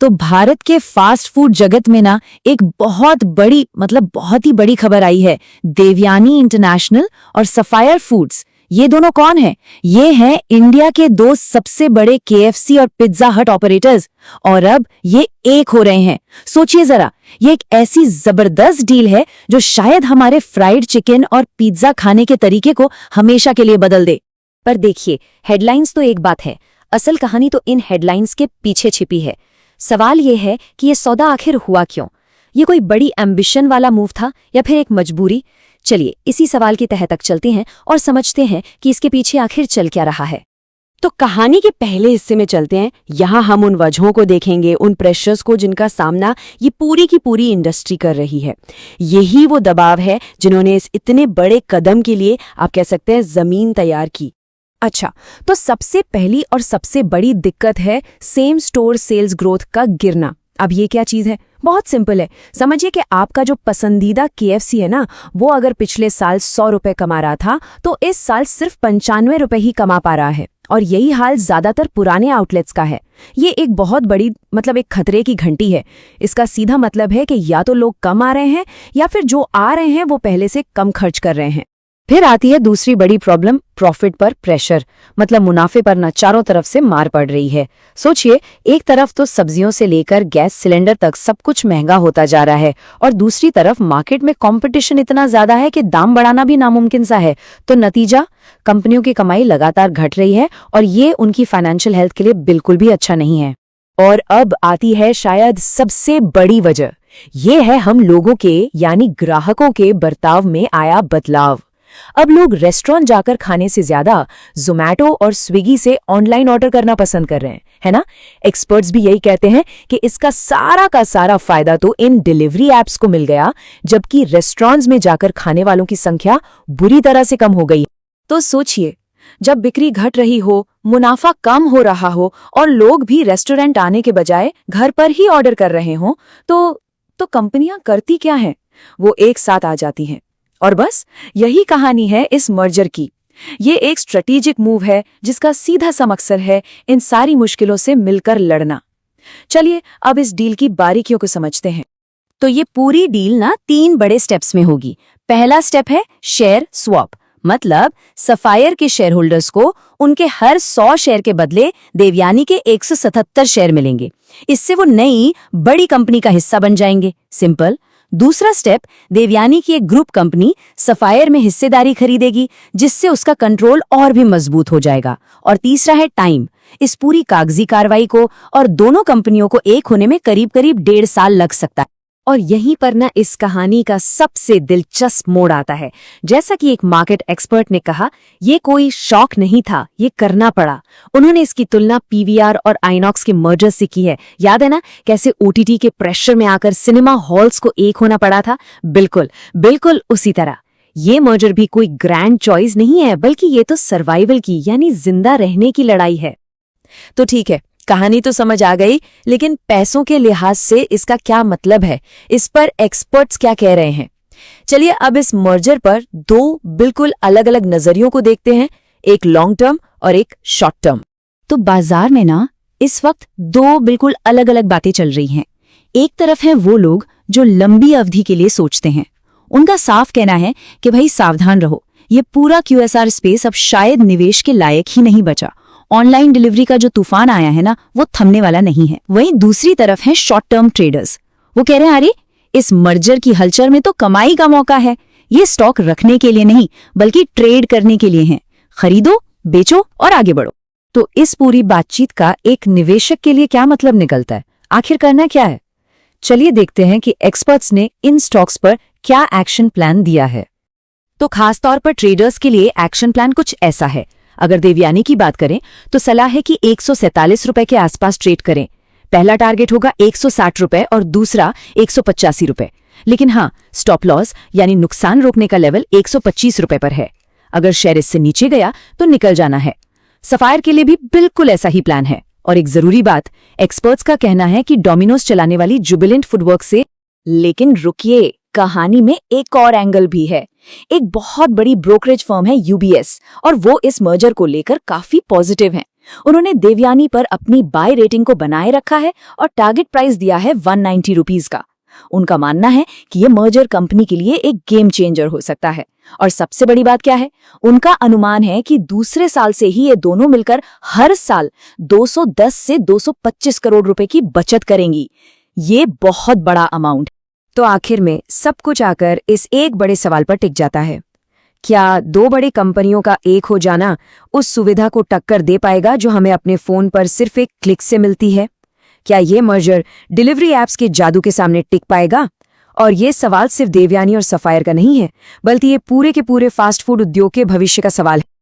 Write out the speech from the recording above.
तो भारत के fast food जगत में ना एक बहुत बड़ी बहुत ही बड़ी खबर आई है। देवयानी इंटरनेशनल और सफायर फूड्स, ये दोनों कौन है? ये हैं इंडिया के दो सबसे बड़े KFC और पिज्जा हट ऑपरेटर्स, और अब ये एक हो रहे हैं। सोचिए जरा, ये एक ऐसी जबरदस्त डील है जो शायद हमारे फ्राइड चिकन और पिज्जा खाने के तरीके को हमेशा के लिए बदल दे। पर देखिए, हेडलाइंस तो एक बात है, असल कहानी तो इन हेडलाइंस के पीछे छिपी है। सवाल ये है कि ये सौदा आखिर हुआ क्यों? ये कोई बड़ी एम्बिशन वाला मूव था या फिर एक मजबूरी? चलिए इसी सवाल की तह तक चलते हैं और समझते हैं कि इसके पीछे आखिर चल क्या रहा है। तो कहानी के पहले हिस्से में चलते हैं। यहाँ हम उन वजहों को देखेंगे, उन प्रेशर्स को जिनका सामना ये पूरी की पूरी इंडस्ट्री कर रही है। यही वो दबाव है जिन्होंने इस इतने बड़े कदम के लिए, आप कह सकते हैं, जमीन तैयार की। अच्छा, तो सबसे पहली और सबसे बड़ी दिक्कत है सेम स्टोर सेल्स ग्रोथ का गिरना। अब ये क्या चीज है? बहुत सिंपल है। समझिए कि आपका जो पसंदीदा KFC है ना, वो अगर पिछले साल 100 रुपए कमा रहा था तो इस साल सिर्फ 95 रुपए ही कमा पा रहा है। और यही हाल ज्यादातर पुराने आउटलेट्स का है। ये एक बहुत बड़ी एक खतरे की घंटी है। इसका सीधा मतलब है कि या तो लोग कम आ रहे हैं या फिर जो आ रहे हैं वो पहले से कम खर्च कर रहे हैं। फिर आती है दूसरी बड़ी प्रॉब्लम, प्रॉफिट पर प्रेशर, मुनाफे पर ना चारों तरफ से मार पड़ रही है। सोचिए, एक तरफ तो सब्जियों से लेकर गैस सिलेंडर तक सब कुछ महंगा होता जा रहा है, और दूसरी तरफ मार्केट में कंपटीशन इतना ज्यादा है कि दाम बढ़ाना भी नामुमकिन सा है। तो नतीजा, कंपनियों की कमाई लगातार घट रही है और ये उनकी फाइनेंशियल हेल्थ के लिए बिल्कुल भी अच्छा नहीं है। और अब आती है शायद सबसे बड़ी वजह, ये है हम लोगों के यानी ग्राहकों के बर्ताव में आया बदलाव। अब लोग रेस्टोरेंट जाकर खाने से ज्यादा ज़ोमैटो और स्विगी से ऑनलाइन ऑर्डर करना पसंद कर रहे हैं, है ना? एक्सपर्ट्स भी यही कहते हैं कि इसका सारा का सारा फायदा तो इन डिलीवरी एप्स को मिल गया, जबकि रेस्टोरेंट्स में जाकर खाने वालों की संख्या बुरी तरह से कम हो गई। तो सोचिए, जब बिक्री घट रही हो, मुनाफा कम हो रहा हो और लोग भी रेस्टोरेंट आने के बजाय घर पर ही ऑर्डर कर रहे हों, तो कंपनियां करती क्या हैं? वो एक साथ आ जाती हैं। और बस यही कहानी है इस मर्जर की। ये एक स्ट्रेटेजिक मूव है जिसका सीधा सा मकसद है इन सारी मुश्किलों से मिलकर लड़ना। चलिए अब इस डील की बारीकियों को समझते हैं। तो ये पूरी डील ना 3 बड़े स्टेप्स में होगी। पहला स्टेप है शेयर स्वैप, मतलब सफायर के शेयर होल्डर्स को उनके हर 100 शेयर के बदले देवयानी के 177 शेयर मिलेंगे। इससे वो नई बड़ी कंपनी का हिस्सा बन जाएंगे। सिंपल। दूसरा स्टेप, देवयानी की एक ग्रुप कंपनी सफायर में हिस्सेदारी खरीदेगी, जिससे उसका कंट्रोल और भी मजबूत हो जाएगा। और तीसरा है टाइम। इस पूरी कागजी कार्रवाई को और दोनों कंपनियों को एक होने में करीब 1.5 साल लग सकता है। और यहीं पर ना इस कहानी का सबसे दिलचस्प मोड़ आता है। जैसा कि एक मार्केट एक्सपर्ट ने कहा, ये कोई शौक नहीं था, ये करना पड़ा। उन्होंने इसकी तुलना PVR और आइनॉक्स के मर्जर से की है। याद है ना कैसे OTT के प्रेशर में आकर सिनेमा हॉल्स को एक होना पड़ा था? बिल्कुल उसी तरह। ये मर्जर भी कोई ग्रैंड चॉइस नहीं है, बल्कि ये तो सर्वाइवल की यानी जिंदा रहने की लड़ाई है। तो ठीक है, कहानी तो समझ आ गई, लेकिन पैसों के लिहाज से इसका क्या मतलब है? इस पर एक्सपर्ट्स क्या कह रहे हैं? चलिए अब इस मर्जर पर 2 बिल्कुल अलग अलग नजरियों को देखते हैं, एक लॉन्ग टर्म और एक शॉर्ट टर्म। तो बाजार में ना इस वक्त 2 बिल्कुल अलग अलग बातें चल रही हैं। एक तरफ है वो लोग जो लंबी अवधि के लिए सोचते हैं। उनका साफ कहना है कि भाई सावधान रहो, ये पूरा QSR स्पेस अब शायद निवेश के लायक ही नहीं बचा। ऑनलाइन डिलीवरी का जो तूफान आया है ना, वो थमने वाला नहीं है। वहीं दूसरी तरफ है शॉर्ट टर्म ट्रेडर्स। वो कह रहे हैं, अरे इस मर्जर की हलचल में तो कमाई का मौका है, ये स्टॉक रखने के लिए नहीं बल्कि ट्रेड करने के लिए है। खरीदो, बेचो और आगे बढ़ो। तो इस पूरी बातचीत का एक निवेशक के लिए क्या मतलब निकलता है? आखिर करना क्या है? चलिए देखते हैं कि एक्सपर्ट्स ने इन स्टॉक्स पर क्या एक्शन प्लान दिया है। तो खासतौर पर ट्रेडर्स के लिए एक्शन प्लान कुछ ऐसा है। अगर देवयानी की बात करें तो सलाह है कि 147 रुपए के आसपास ट्रेड करें। पहला टारगेट होगा 160 रुपए और दूसरा 185 रुपए। लेकिन हाँ, स्टॉप लॉस यानी नुकसान रोकने का लेवल 125 रुपए पर है। अगर शेयर इससे नीचे गया तो निकल जाना है। सफायर के लिए भी बिल्कुल ऐसा ही प्लान है। और एक जरूरी बात, एक्सपर्ट्स का कहना है कि डोमिनोज चलाने वाली जुबिलेंट फूडवर्क से। लेकिन रुकिए, कहानी में एक और एंगल भी है। एक बहुत बड़ी ब्रोकरेज फर्म है UBS और वो इस मर्जर को लेकर काफी पॉजिटिव हैं। उन्होंने देवयानी पर अपनी बाय रेटिंग को बनाए रखा है और टारगेट प्राइस दिया है 190 रुपीस का। उनका मानना है कि ये मर्जर कंपनी के लिए एक गेम चेंजर हो सकता है। और सबसे बड़ी बात क्या है, उनका अनुमान है कि दूसरे साल से ही ये दोनों मिलकर हर साल 210 से 225 करोड़ रुपए की बचत करेंगी। ये बहुत बड़ा अमाउंट। तो आखिर में सब कुछ आकर इस एक बड़े सवाल पर टिक जाता है, क्या दो बड़ी कंपनियों का एक हो जाना उस सुविधा को टक्कर दे पाएगा जो हमें अपने फोन पर सिर्फ एक क्लिक से मिलती है? क्या ये मर्जर डिलीवरी ऐप्स के जादू के सामने टिक पाएगा? और ये सवाल सिर्फ देवयानी और सफायर का नहीं है, बल्कि ये पूरे के पूरे फास्ट फूड उद्योग के भविष्य का सवाल है।